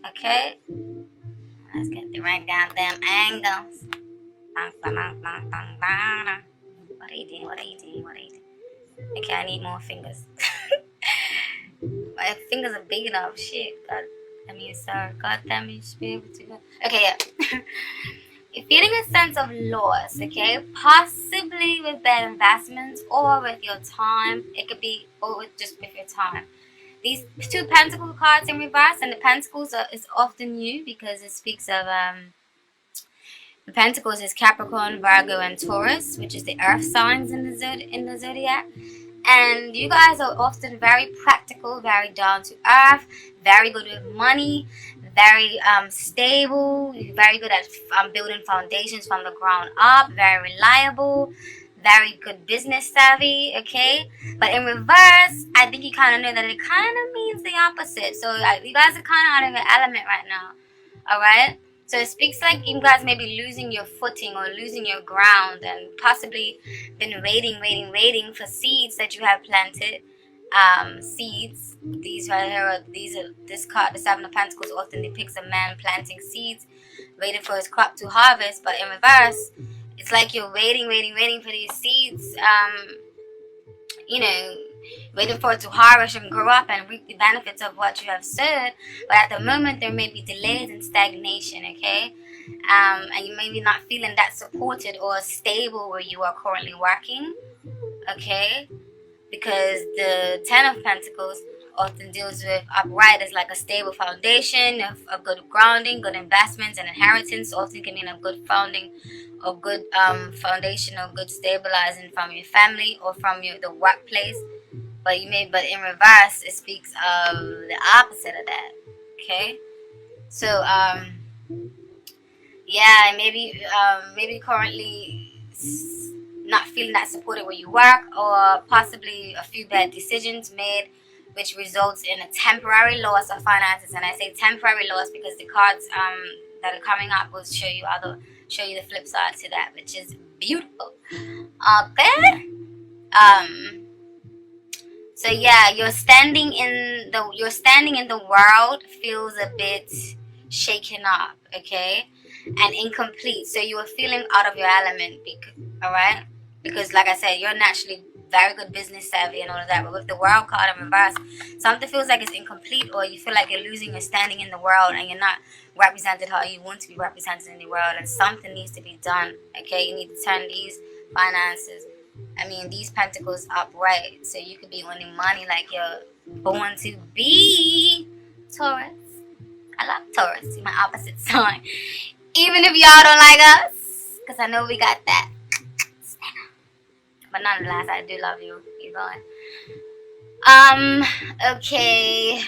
Okay? Let's get the right goddamn angles. What are you doing? What are you doing? What are you doing? Okay, I need more fingers. My fingers are big enough. Shit. God, I mean, sorry. God damn me, you should be able to go. Okay, yeah. You're feeling a sense of loss, okay? Possibly with bad investments or with your time. It could be or just with your time. These two pentacle cards in reverse, and the pentacles is often you because it speaks of the pentacles is Capricorn, Virgo, and Taurus, which is the earth signs in the zodiac. And you guys are often very practical, very down to earth, very good with money, very stable, very good at building foundations from the ground up, very reliable, very good business savvy, okay? But in reverse, I think you kind of know that it kind of means the opposite. So you guys are kind of out of your element right now, all right? So it speaks like you guys may be losing your footing or losing your ground and possibly been waiting for seeds that you have planted. Seeds. These right here this card, the Seven of Pentacles, often depicts a man planting seeds, waiting for his crop to harvest. But in reverse, it's like you're waiting for these seeds. You know, waiting for it to flourish and grow up and reap the benefits of what you have sowed. But at the moment, there may be delays and stagnation, okay? And you may be not feeling that supported or stable where you are currently working, okay? Because the Ten of Pentacles often deals with upright as like a stable foundation of good grounding, good investments, and inheritance. Often can mean a good founding or good foundation or good stabilizing from your family or from the workplace. But but in reverse, it speaks of the opposite of that. Okay, so yeah, maybe currently not feeling that supported where you work, or possibly a few bad decisions made, which results in a temporary loss of finances. And I say temporary loss because the cards that are coming up will show you the flip side to that, which is beautiful. Okay. So yeah, you're standing in the world feels a bit shaken up, okay, and incomplete. So you are feeling out of your element, all right? Because like I said, you're naturally very good business savvy and all of that. But with the world card in reverse, something feels like it's incomplete, or you feel like you're losing your standing in the world and you're not represented how you want to be represented in the world, and something needs to be done. Okay, you need to turn these finances. I mean, these pentacles upright, so you could be winning money like you're born to be. Taurus. I love Taurus. You're my opposite sign. Even if y'all don't like us, because I know we got that. But nonetheless, I do love you. You going? Okay.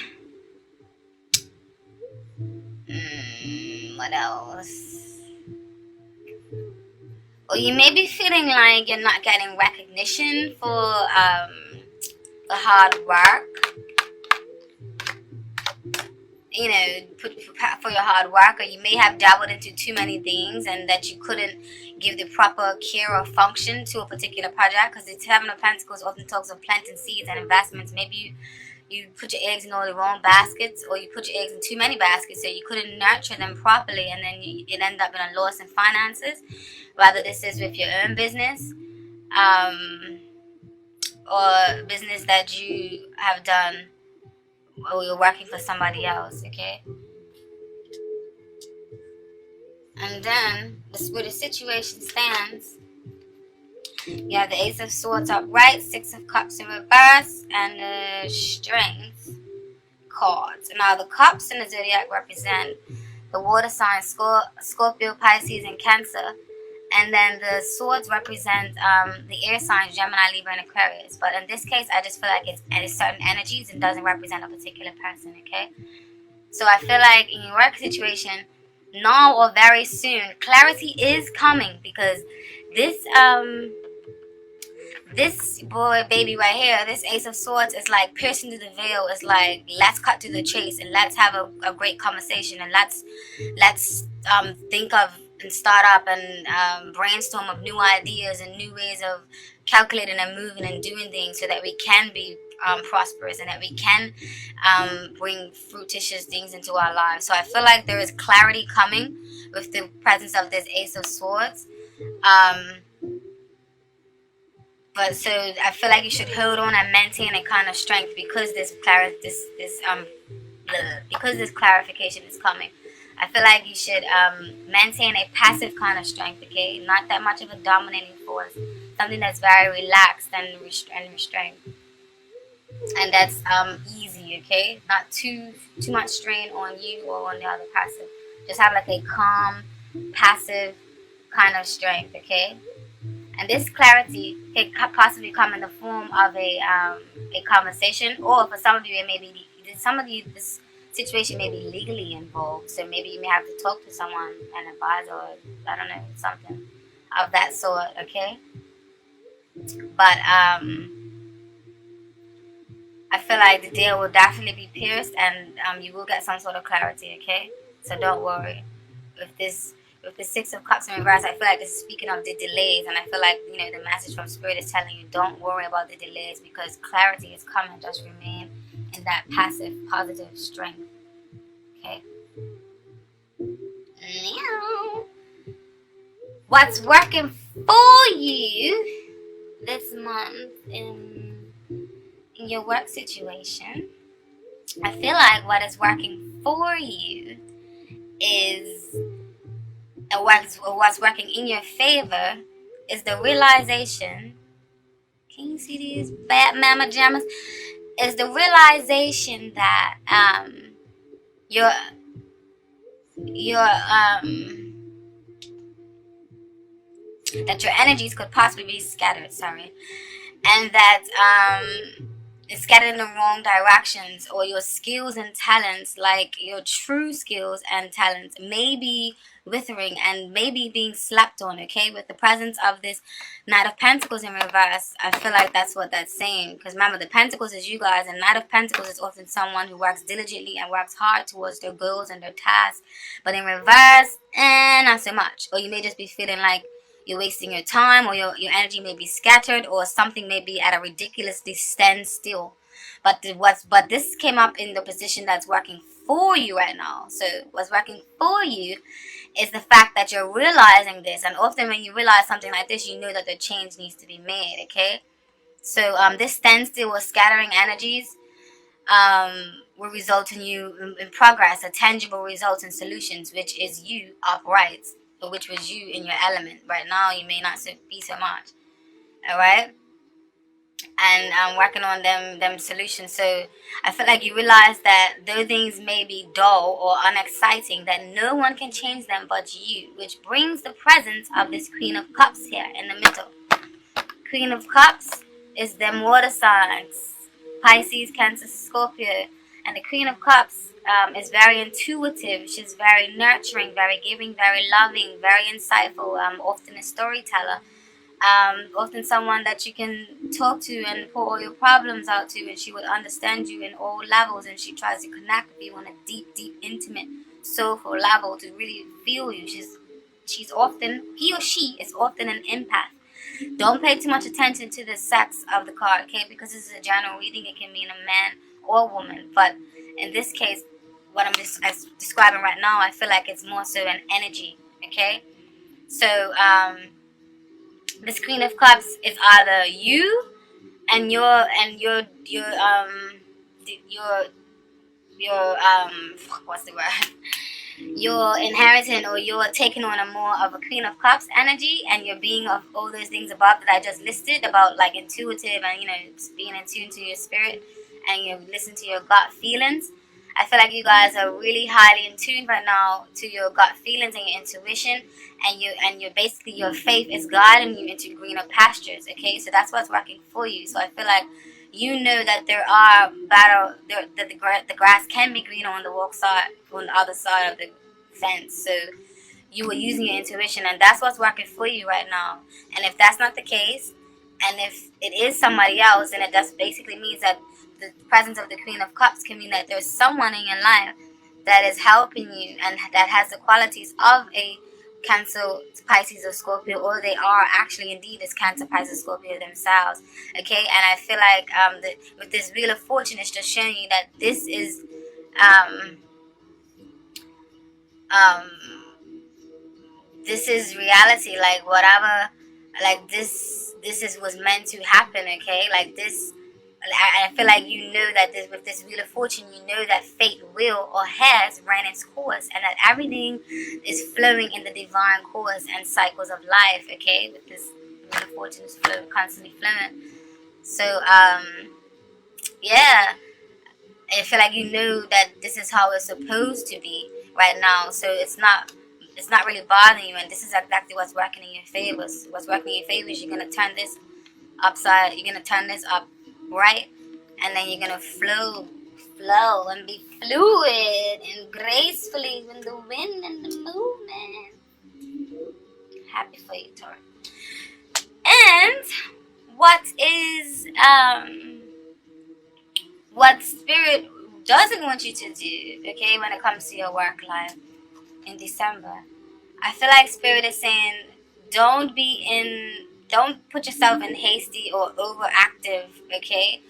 What else? Well, you may be feeling like you're not getting recognition for the hard work. You know, for your hard work, or you may have dabbled into too many things and that you couldn't give the proper care or function to a particular project, because the Seven of Pentacles often talks of planting seeds and investments. Maybe you put your eggs in all the wrong baskets, or you put your eggs in too many baskets, so you couldn't nurture them properly, and then it ended up in a loss in finances. Whether this is with your own business, or business that you have done, or you're working for somebody else, okay? And then, where the situation stands, you have the Ace of Swords upright, Six of Cups in reverse, and the Strength cards. Now, the Cups in the Zodiac represent the water signs, Scorpio, Pisces, and Cancer. And then the swords represent the air signs, Gemini, Libra, and Aquarius. But in this case, I just feel like it's certain energies and doesn't represent a particular person, okay? So I feel like in your work situation, now or very soon, clarity is coming, because this boy baby right here, this Ace of Swords, is like piercing through the veil. It's like, let's cut to the chase and let's have a great conversation, and let's think of and start up and brainstorm of new ideas and new ways of calculating and moving and doing things so that we can be prosperous, and that we can bring fruititious things into our lives. So I feel like there is clarity coming with the presence of this Ace of Swords. But so I feel like you should hold on and maintain a kind of strength because because this clarification is coming. I feel like you should maintain a passive kind of strength, okay? Not that much of a dominating force. Something that's very relaxed and restrained. And that's easy, okay? Not too much strain on you or on the other person. Just have like a calm, passive kind of strength, okay? And this clarity can possibly come in the form of a conversation, or for some of you, it may be this situation may be legally involved. So maybe you may have to talk to someone, an advisor, or I don't know, something of that sort. Okay, but I feel like the deal will definitely be pierced, and you will get some sort of clarity. Okay, so don't worry with the Six of Cups in reverse. I feel like this is speaking of the delays, and I feel like, you know, the message from Spirit is telling you don't worry about the delays because clarity is coming. Just remain in that passive, positive strength. Okay. Now, what's working for you this month in your work situation? I feel like what is working for you is, and what's working in your favor is the realization. Can you see these bad mama jammas? Is the realization that your that your energies could possibly be scattered. Sorry, and that it's scattered in the wrong directions, or your skills and talents, like your true skills and talents, may be withering and maybe being slept on. Okay, with the presence of this Knight of Pentacles in reverse, I feel like that's what that's saying. Because remember, the Pentacles is you guys, and Knight of Pentacles is often someone who works diligently and works hard towards their goals and their tasks. But in reverse, not so much. Or you may just be feeling like you're wasting your time, or your energy may be scattered, or something may be at a ridiculously standstill. But this came up in the position that's working for you right now. So what's working for you is the fact that you're realizing this. And often when you realize something like this, you know that the change needs to be made, okay? So this standstill or scattering energies will result in you in progress, a tangible result in solutions, which is you upright, or which was you in your element. Right now, you may not be so much, all right? And I'm working on them solutions. So I feel like you realize that those things may be dull or unexciting, that no one can change them but you, which brings the presence of this Queen of Cups here in the middle. Queen of Cups is them water signs, Pisces, Cancer, Scorpio. And the Queen of Cups is very intuitive. She's very nurturing, very giving, very loving, very insightful, often a storyteller. Often someone that you can talk to and pour all your problems out to, and she will understand you in all levels, and she tries to connect with you on a deep, intimate, soulful level to really feel you. He or she is often an empath. Don't pay too much attention to the sex of the card, okay? Because this is a general reading. It can mean a man or woman. But in this case, what I'm describing right now, I feel like it's more so an energy, okay? So, this Queen of Cups is either you and your what's the word? You're inheriting, or you're taking on a more of a Queen of Cups energy, and you're being of all those things above that I just listed about, like intuitive and, you know, being in tune to your spirit, and you listen to your gut feelings. I feel like you guys are really highly in tune right now to your gut feelings and your intuition, and basically your faith is guiding you into greener pastures. Okay, so that's what's working for you. So I feel like you know that the grass can be greener on the other side of the fence. So you were using your intuition, and that's what's working for you right now. And if that's not the case, and if it is somebody else, then it just basically means that the presence of the Queen of Cups can mean that there's someone in your life that is helping you and that has the qualities of a Cancer, Pisces, or Scorpio, or they are actually indeed this Cancer, Pisces, Scorpio themselves. Okay, and I feel like with this Wheel of Fortune, it's just showing you that this is um, this is reality. Like whatever, like this is was meant to happen. Okay, like this. I feel like you know that with this Wheel of Fortune, you know that fate will or has ran its course, and that everything is flowing in the divine course and cycles of life. Okay, with this Wheel of Fortune is constantly flowing. So yeah, I feel like you know that this is how it's supposed to be right now. So it's not really bothering you, and this is exactly what's working in your favor. What's working in your favor is you're gonna turn this upside. You're gonna turn this up, right? And then you're gonna flow and be fluid and gracefully with the wind and the movement. Happy for you, Taurus. And what spirit doesn't want you to do, okay, when it comes to your work life in December? I feel like spirit is saying don't put yourself in hasty or overactive, okay?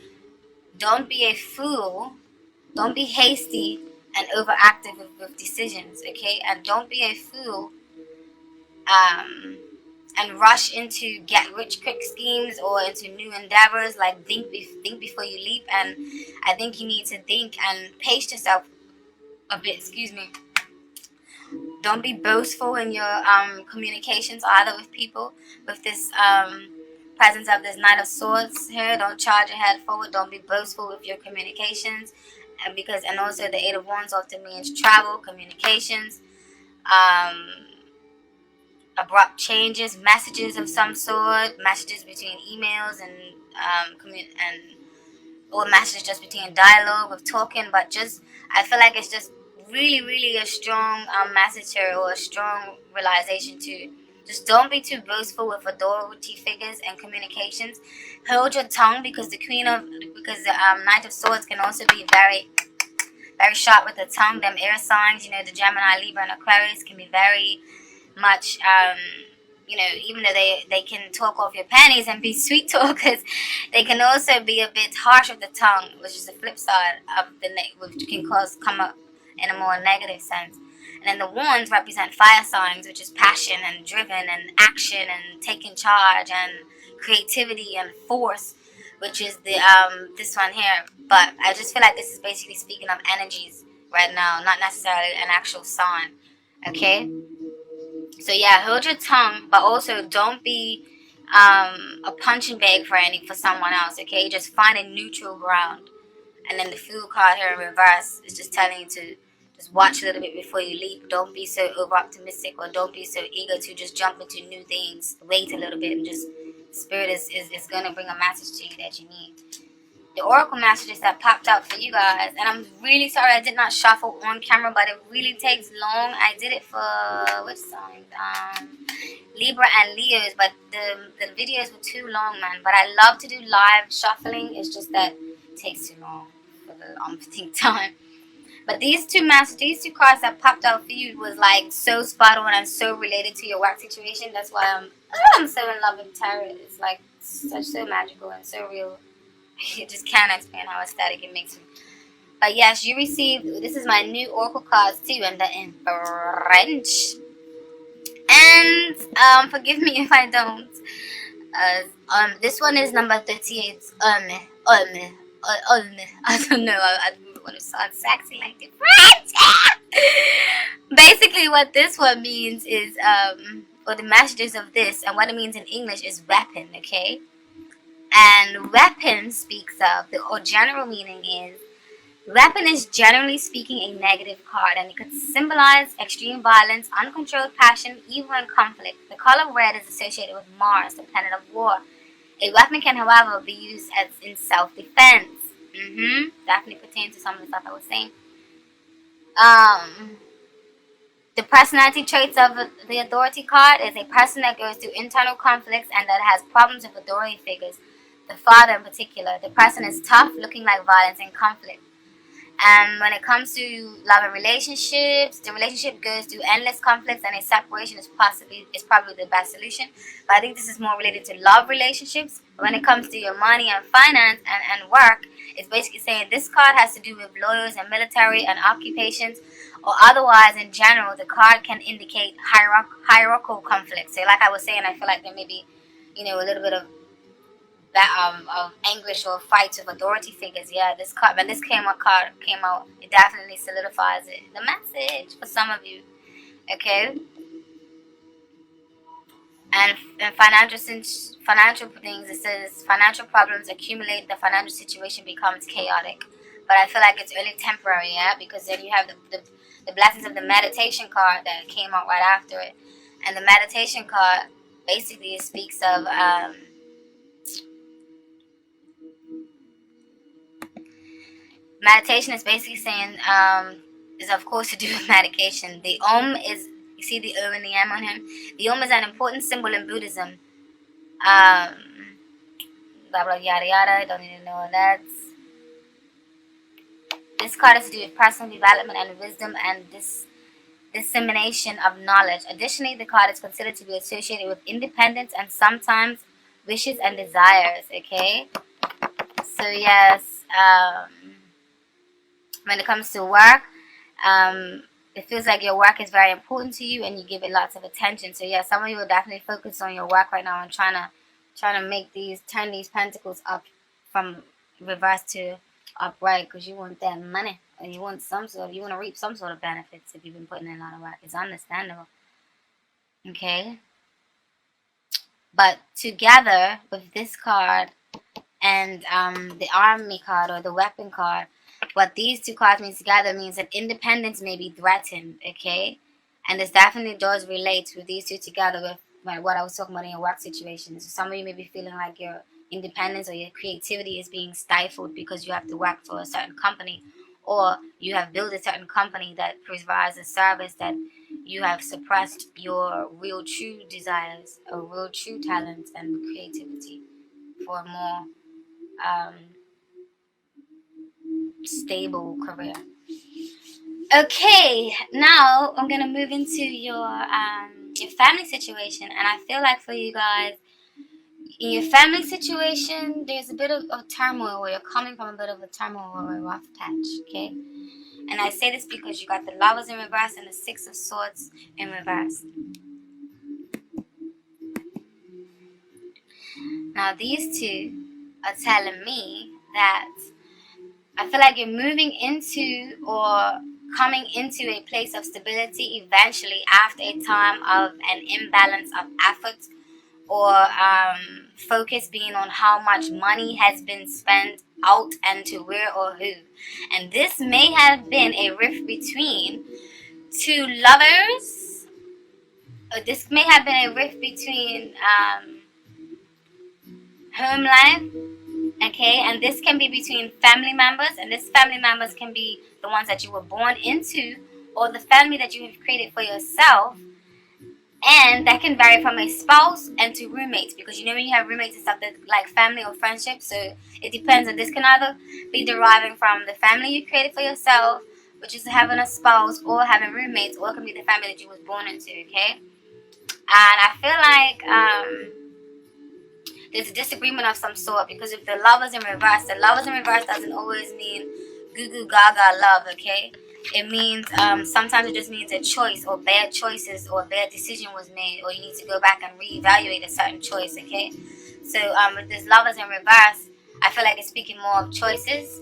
Don't be a fool. Don't be hasty and overactive with decisions, okay? And don't be a fool and rush into get rich quick schemes or into new endeavors. Like think before you leap. And I think you need to think and pace yourself a bit. Excuse me. Don't be boastful in your communications either with people. With this presence of this Knight of Swords here, don't charge your head forward. Don't be boastful with your communications, and also the Eight of Wands often means travel, communications, abrupt changes, messages of some sort, messages between emails and or messages just between dialogue of talking. But just I feel like it's just really a strong message here, or a strong realization to just don't be too boastful with authority figures and communications. Hold your tongue, because the Knight of Swords can also be very sharp with the tongue. Them air signs, the Gemini, Libra, and Aquarius can be very much even though they can talk off your panties and be sweet talkers, they can also be a bit harsh with the tongue, which is the flip side of which can come up in a more negative sense. And then the wands represent fire signs, which is passion and driven and action and taking charge and creativity and force, which is the this one here. But I just feel like this is basically speaking of energies right now, not necessarily an actual sign. Okay? So yeah, hold your tongue, but also don't be a punching bag for someone else, okay? Just find a neutral ground. And then the Fool card here in reverse is just telling you to just watch a little bit before you leap. Don't be so over optimistic, or don't be so eager to just jump into new things. Wait a little bit, and just Spirit is going to bring a message to you that you need. The oracle messages that popped out for you guys, and I'm really sorry I did not shuffle on camera, but it really takes long. I did it for which signs? Libra and Leos, but the videos were too long, man. But I love to do live shuffling. It's just that it takes too long for the umpteenth time. But these two cards that popped out for you was like so spot on and so related to your work situation. That's why I'm so in love with tarot. It's like so magical and so real. You just can't explain how ecstatic it makes me. But yes, you received, this is my new oracle cards too, and they're in French. And forgive me if I don't. This one is number 38. I don't know. I don't want to sound sexy like the French. Basically, what this one means is, or the messages of this, and what it means in English is weapon. Okay. And weapon speaks of, or general meaning is, weapon is generally speaking a negative card, and it could symbolize extreme violence, uncontrolled passion, evil, and conflict. The color red is associated with Mars, the planet of war. A weapon can, however, be used as in self-defense. Definitely pertains to some of the stuff I was saying. The personality traits of the authority card is a person that goes through internal conflicts and that has problems with authority figures. The father in particular. The person is tough, looking like violence and conflict. And when it comes to love and relationships, the relationship goes through endless conflicts, and a separation is probably the best solution. But I think this is more related to love relationships. When it comes to your money and finance and work, it's basically saying this card has to do with lawyers and military and occupations, or otherwise in general. The card can indicate hierarchical conflict. So like I was saying, I feel like there may be, a little bit of that of anguish or fights with authority figures. Yeah, this card, when this card came out, it definitely solidifies it. The message for some of you, okay. And financial things, it says financial problems accumulate, the financial situation becomes chaotic. But I feel like it's only temporary, yeah, because then you have the blessings of the meditation card that came out right after it. And the meditation card basically speaks of meditation is basically saying is of course to do with medication. The Om is, you see the O and the M on him. The Om is an important symbol in Buddhism. Blah blah yada yada. Don't even know what that's. This card is to do with personal development and wisdom and dissemination of knowledge. Additionally, the card is considered to be associated with independence and sometimes wishes and desires. Okay, so yes, when it comes to work, it feels like your work is very important to you and you give it lots of attention. So yeah, some of you will definitely focus on your work right now and trying to turn these pentacles up from reverse to upright, because you want that money, or you want to reap some sort of benefits if you've been putting in a lot of work. It's understandable. Okay, but together with this card and the army card or the weapon card, what these two cards mean together means that independence may be threatened, okay? And this definitely does relate with these two together with what I was talking about in your work situations. So some of you may be feeling like your independence or your creativity is being stifled because you have to work for a certain company, or you have built a certain company that provides a service that you have suppressed your real true desires or real true talents and creativity for a more stable career. Okay, now I'm gonna move into your family situation, and I feel like for you guys, in your family situation, there's a bit of turmoil, or you're coming from a bit of a turmoil or a rough patch. Okay, and I say this because you got the Lovers in reverse and the Six of Swords in reverse. Now these two are telling me that I feel like you're moving into or coming into a place of stability eventually after a time of an imbalance of effort or focus being on how much money has been spent out and to where or who. And this may have been a rift between two lovers, or this may have been a rift between home life. Okay, and this can be between family members, and this family members can be the ones that you were born into, or the family that you have created for yourself, and that can vary from a spouse and to roommates, because when you have roommates and stuff, that like family or friendship, so it depends. And this can either be deriving from the family you created for yourself, which is having a spouse, or having roommates, or it can be the family that you was born into. Okay, and I feel like there's a disagreement of some sort, because if the Lovers in reverse, doesn't always mean goo goo gaga love, okay? It means sometimes it just means a choice, or bad choices, or a bad decision was made, or you need to go back and reevaluate a certain choice, okay? So with this Lovers in reverse, I feel like it's speaking more of choices,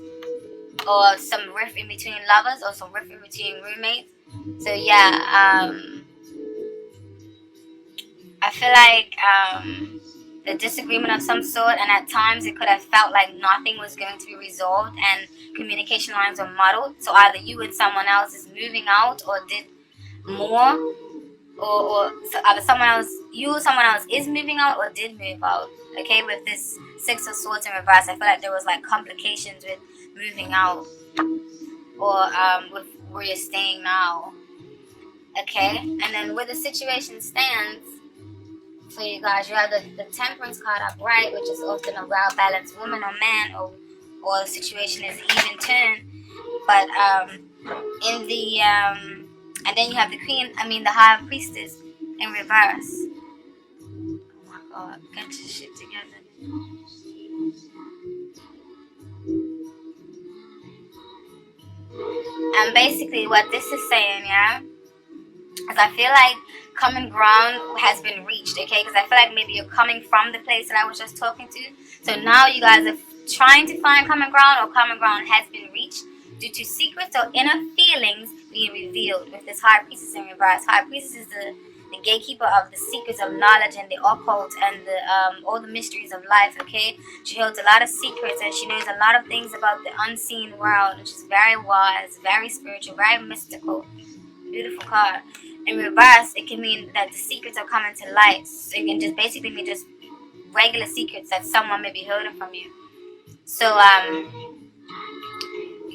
or some rift in between lovers, or some rift in between roommates. So yeah, I feel like the disagreement of some sort, and at times it could have felt like nothing was going to be resolved and communication lines were muddled. So either you and someone else is moving out or did more, or so either you or someone else is moving out or did move out. Okay, with this Six of Swords in reverse, I feel like there was like complications with moving out, or with where you're staying now. Okay, and then where the situation stands, for you guys, you have the Temperance card upright, which is often a well-balanced woman or man, or the situation is even turn. But in the and then you have the the High Priestess in reverse. Oh my God, get your shit together. And basically what this is saying, yeah, is I feel like common ground has been reached, okay? Because I feel like maybe you're coming from the place that I was just talking to. So now you guys are trying to find common ground, or common ground has been reached due to secrets or inner feelings being revealed with this High Priestess in reverse. High Priestess is the gatekeeper of the secrets of knowledge and the occult and the all the mysteries of life, okay? She holds a lot of secrets and she knows a lot of things about the unseen world, which is very wise, very spiritual, very mystical. Beautiful card. In reverse, it can mean that the secrets are coming to light. So it can just basically mean just regular secrets that someone may be holding from you. So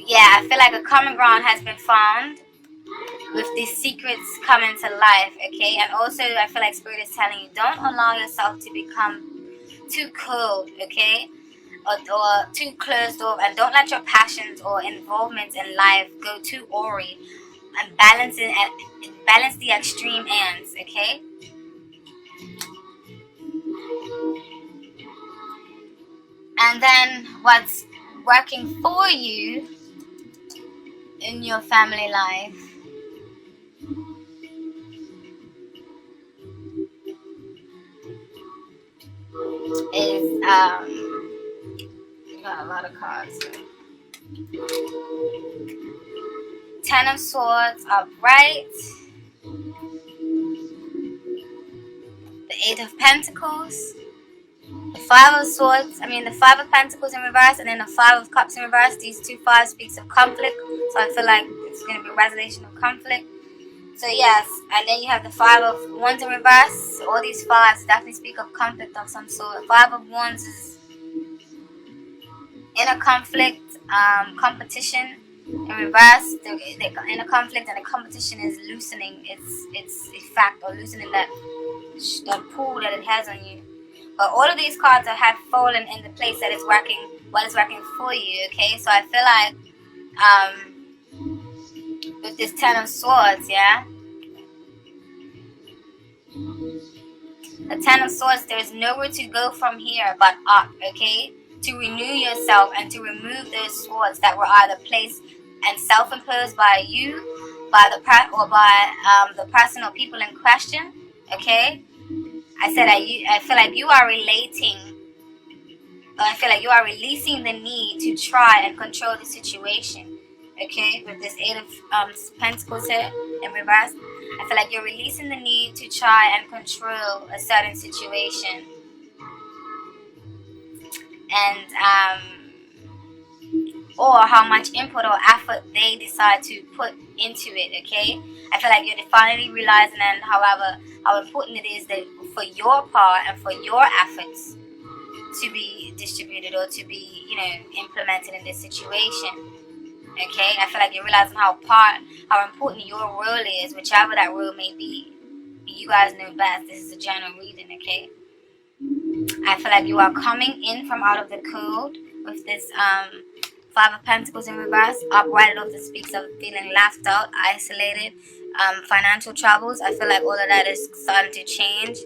yeah, I feel like a common ground has been found with these secrets coming to life, okay? And also, I feel like Spirit is telling you, don't allow yourself to become too cold, okay? Or too closed off, and don't let your passions or involvements in life go too awry, and balance the extreme ends, okay? And then what's working for you in your family life is you got a lot of cards. Ten of Swords upright, the Eight of Pentacles, the Five of Swords, the Five of Pentacles in reverse, and then the Five of Cups in reverse. These two fives speaks of conflict, so I feel like it's going to be a resolution of conflict. So yes, and then you have the Five of Wands in reverse. All these fives definitely speak of conflict of some sort. Five of Wands is inner conflict, competition in reverse. The inner conflict and the competition is loosening its effect, or loosening that pull that it has on you. But all of these cards have fallen in the place that is working, what is working for you, okay? So I feel like with this Ten of Swords, yeah? The Ten of Swords, there's nowhere to go from here but up, okay? To renew yourself and to remove those swords that were either placed and self-imposed by you, by the person or people in question, okay? I feel like you are releasing the need to try and control the situation, okay? With this Eight of Pentacles here in reverse, I feel like you're releasing the need to try and control a certain situation. And or how much input or effort they decide to put into it, okay? I feel like you're finally realizing and how important it is that for your part and for your efforts to be distributed or to be, implemented in this situation, okay? I feel like you're realizing how important your role is, whichever that role may be. You guys know best. This is a general reading, okay? I feel like you are coming in from out of the cold with this Five of Pentacles in reverse. Upright often speaks of feeling laughed out, isolated, financial troubles. I feel like all of that is starting to change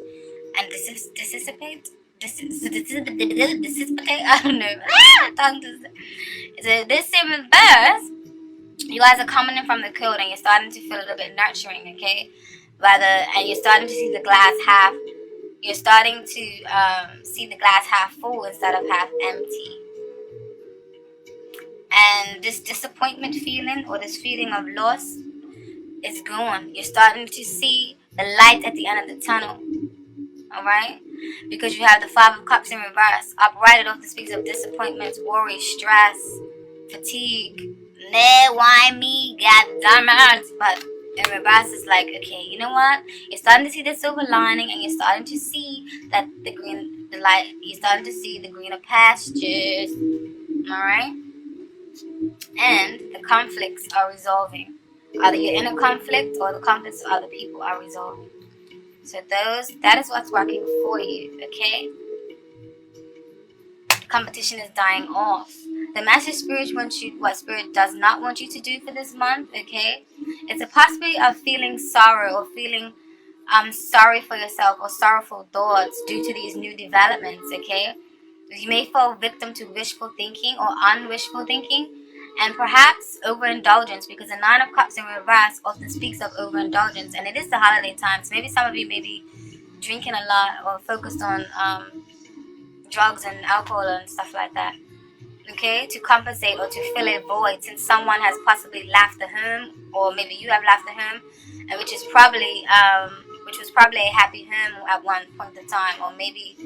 and dissipate. I don't know. So this in reverse, you guys are coming in from the cold and you're starting to feel a little bit nurturing, okay? And you're starting to see the glass half. You're starting to see the glass half full instead of half empty. And this disappointment feeling or this feeling of loss is gone. You're starting to see the light at the end of the tunnel. Alright? Because you have the Five of Cups in reverse. Upright, it often speaks of disappointments, worry, stress, fatigue. Nah, why me? Goddammit. But in reverse, it's like, okay, you know what? You're starting to see the silver lining, and you're starting to see that you're starting to see the greener pastures. Alright? And the conflicts are resolving. Either your inner conflict or the conflicts of other people are resolving. So that is what's working for you, okay? Competition is dying off. The message Spirit wants you, what Spirit does not want you to do for this month, okay? It's a possibility of feeling sorrow or feeling sorry for yourself or sorrowful thoughts due to these new developments, okay? You may fall victim to wishful thinking or unwishful thinking, and perhaps overindulgence, because the Nine of Cups in reverse often speaks of overindulgence, and it is the holiday time, so maybe some of you may be drinking a lot or focused on drugs and alcohol and stuff like that, okay, to compensate or to fill a void, since someone has possibly left the home, or maybe you have left the home, and which was probably a happy home at one point in time, or maybe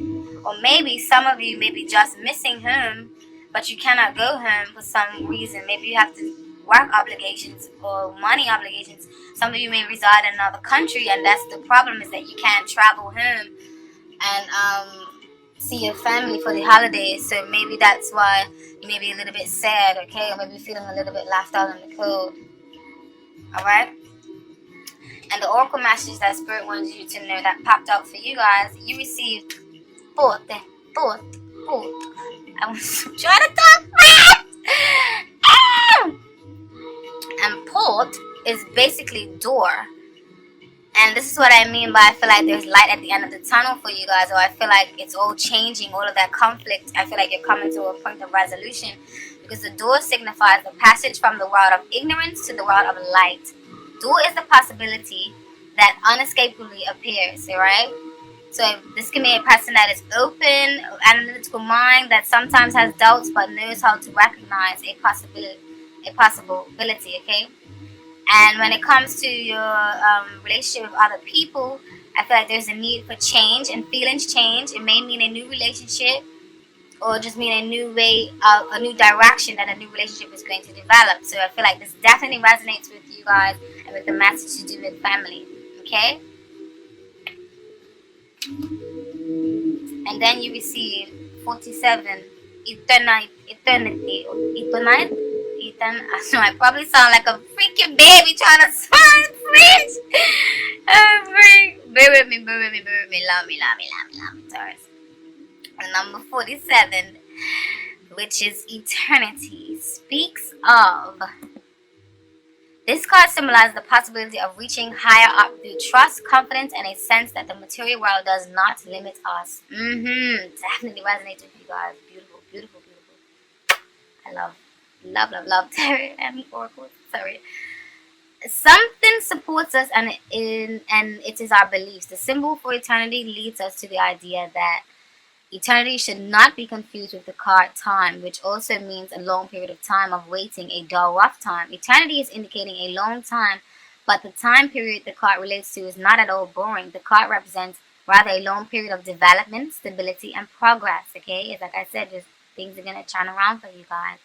some of you may be just missing home, but you cannot go home for some reason. Maybe you have to work obligations or money obligations. Some of you may reside in another country, and that's the problem, is that you can't travel home and see your family for the holidays. So maybe that's why you may be a little bit sad, okay, or maybe feeling a little bit left out in the cold. All right. And the oracle message that Spirit wants you to know that popped out for you guys, you received fourth. I was trying to talk fast. And port is basically door. And this is what I mean by I feel like there's light at the end of the tunnel for you guys, or I feel like it's all changing, all of that conflict. I feel like you're coming to a point of resolution, because the door signifies the passage from the world of ignorance to the world of light. Door is the possibility that unescapably appears, right? So this can be a person that is open, analytical mind, that sometimes has doubts but knows how to recognize a possibility, okay? And when it comes to your relationship with other people, I feel like there's a need for change, and feelings change. It may mean a new relationship, or just mean a new way, a new direction that a new relationship is going to develop. So I feel like this definitely resonates with you guys and with the message to do with family, okay? And then you receive 47, eternity. So I probably sound like a freaking baby trying to sound French. Bear with me, love me, Taurus. And number 47, which is eternity, speaks of. This card symbolizes the possibility of reaching higher up through trust, confidence, and a sense that the material world does not limit us. Definitely resonates with you guys. Beautiful. I love tarot and oracles. Sorry. Something supports us, and it is our beliefs. The symbol for eternity leads us to the idea that eternity should not be confused with the card time, which also means a long period of time of waiting, a dull, rough time. Eternity is indicating a long time, but the time period the card relates to is not at all boring. The card represents rather a long period of development, stability, and progress, okay? It's like I said, just things are going to turn around for you guys.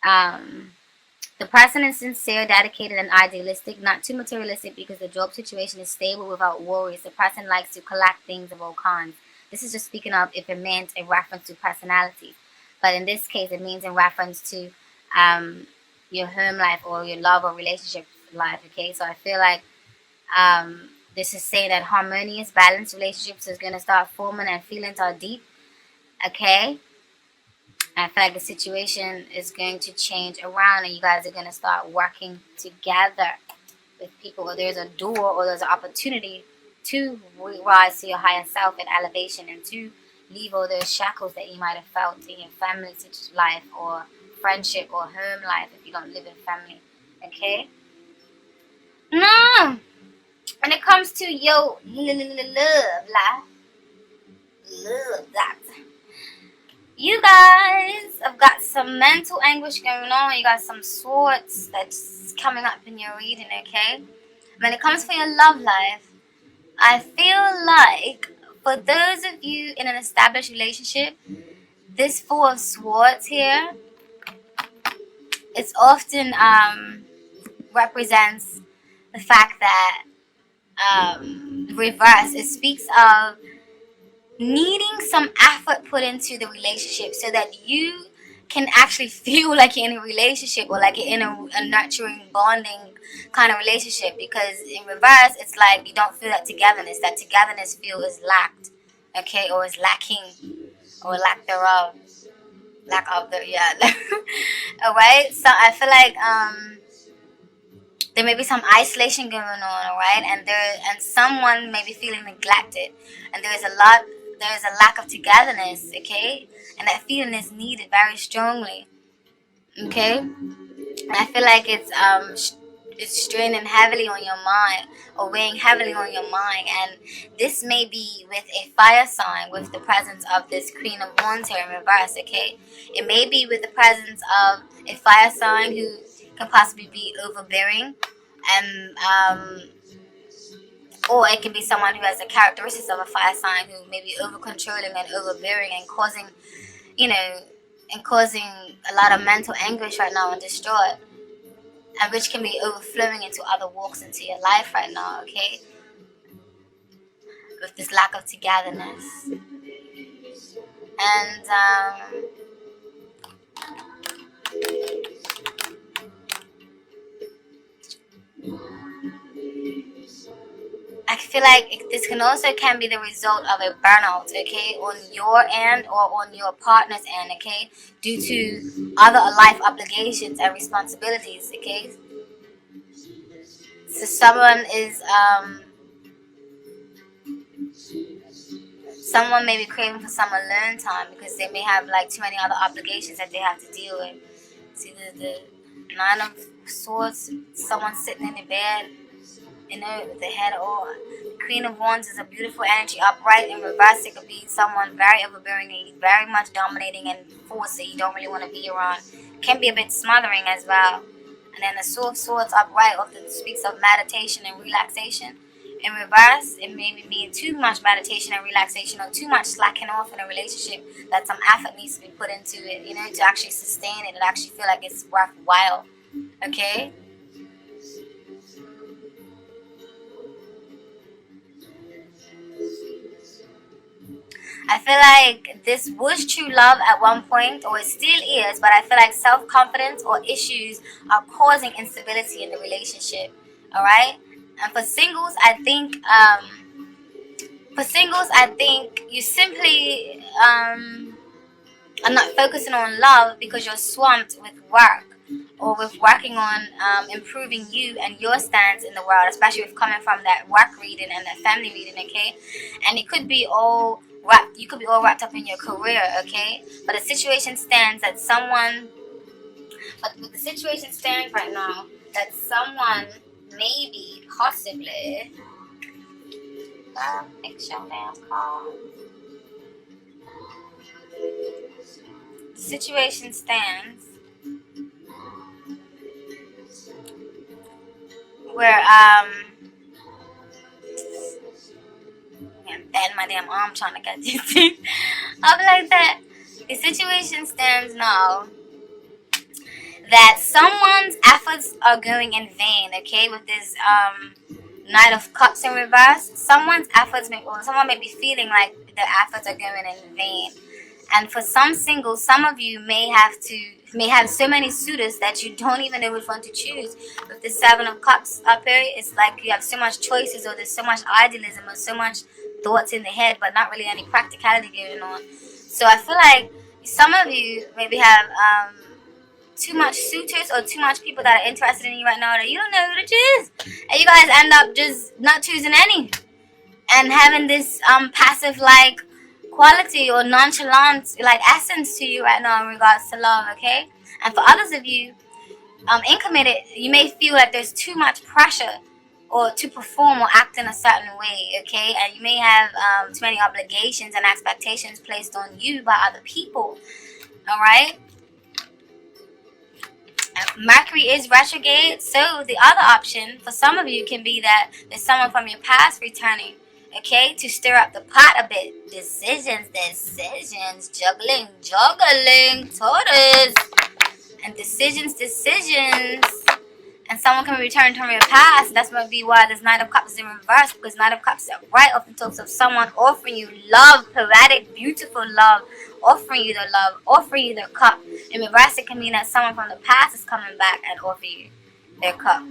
The person is sincere, dedicated, and idealistic, not too materialistic, because the job situation is stable without worries. The person likes to collect things of all kinds. This is just speaking of if it meant a reference to personality. But in this case, it means in reference to your home life or your love or relationship life, okay? So I feel like this is saying that harmonious, balanced relationships is going to start forming and feelings are deep, okay? I feel like the situation is going to change around, and you guys are going to start working together with people, or there's a door or there's an opportunity to rise to your higher self and elevation, and to leave all those shackles that you might have felt in your family life or friendship or home life if you don't live in family, okay? No! When it comes to your love life, you guys have got some mental anguish going on. You got some swords that's coming up in your reading, okay? When it comes for your love life, I feel like for those of you in an established relationship, this Four of Swords here, it's often represents the fact that reverse, it speaks of needing some effort put into the relationship so that you can actually feel like you're in a relationship, or like you're in a nurturing, bonding kind of relationship. Because in reverse, it's like you don't feel that togetherness. That togetherness feel is lacked, okay, or is lacking. or lack thereof. Lack of the, yeah. Alright, so I feel like there may be some isolation going on, alright, and someone may be feeling neglected, and there is a lack of togetherness, okay, and that feeling is needed very strongly, okay. And I feel like it's straining heavily on your mind, or weighing heavily on your mind, and this may be with a fire sign with the presence of this Queen of Wands here in reverse, okay. It may be with the presence of a fire sign who can possibly be overbearing, and or it can be someone who has the characteristics of a fire sign who may be over controlling and overbearing and causing, causing a lot of mental anguish right now and distraught, and which can be overflowing into other walks into your life right now, okay? With this lack of togetherness. And I feel like this can be the result of a burnout, okay, on your end or on your partner's end, okay, due to other life obligations and responsibilities, okay. So someone may be craving for some alone time because they may have like too many other obligations that they have to deal with. See the Nine of Swords, someone sitting in the bed, with the head on. Queen of Wands is a beautiful energy, upright and reverse. It could be someone very overbearing and very much dominating and force that you don't really want to be around. Can be a bit smothering as well. And then the Sword of Swords upright often speaks of meditation and relaxation. In reverse, it may be mean too much meditation and relaxation, or too much slacking off in a relationship, that some effort needs to be put into it, to actually sustain it and actually feel like it's worthwhile. Okay? I feel like this was true love at one point, or it still is, but I feel like self-confidence or issues are causing instability in the relationship. Alright? And for singles, I think you simply are not focusing on love because you're swamped with work, or with working on improving you and your stance in the world, especially with coming from that work reading and that family reading, okay? And it could be you could be all wrapped up in your career, okay? But the situation stands right now that someone maybe, possibly, fix your damn car. The situation stands where I'm batting my damn arm trying to get these things. I'll be like that. The situation stands now that someone's efforts are going in vain, okay, with this Knight of Cups in reverse. Someone may be feeling like their efforts are going in vain. And for some singles, some of you may have so many suitors that you don't even know which one to choose. With the Seven of Cups up here, it's like you have so much choices, or there's so much idealism, or so much thoughts in the head, but not really any practicality going on. So I feel like some of you maybe have too much suitors, or too much people that are interested in you right now that you don't know who to choose, and you guys end up just not choosing any, and having this passive like quality or nonchalant like essence to you right now in regards to love, okay? And for others of you incommitted, you may feel like there's too much pressure or to perform or act in a certain way, okay? And you may have too many obligations and expectations placed on you by other people, all right? Mercury is retrograde, so the other option for some of you can be that there's someone from your past returning, okay, to stir up the pot a bit. Decisions, juggling, Taurus, and decisions, and someone can return from your past. That's might be why this Knight of Cups is in reverse, because Knight of Cups is right often talks of someone offering you love, poetic, beautiful love, offering you the love, offering you their cup. In reverse, it can mean that someone from the past is coming back and offering you their cup.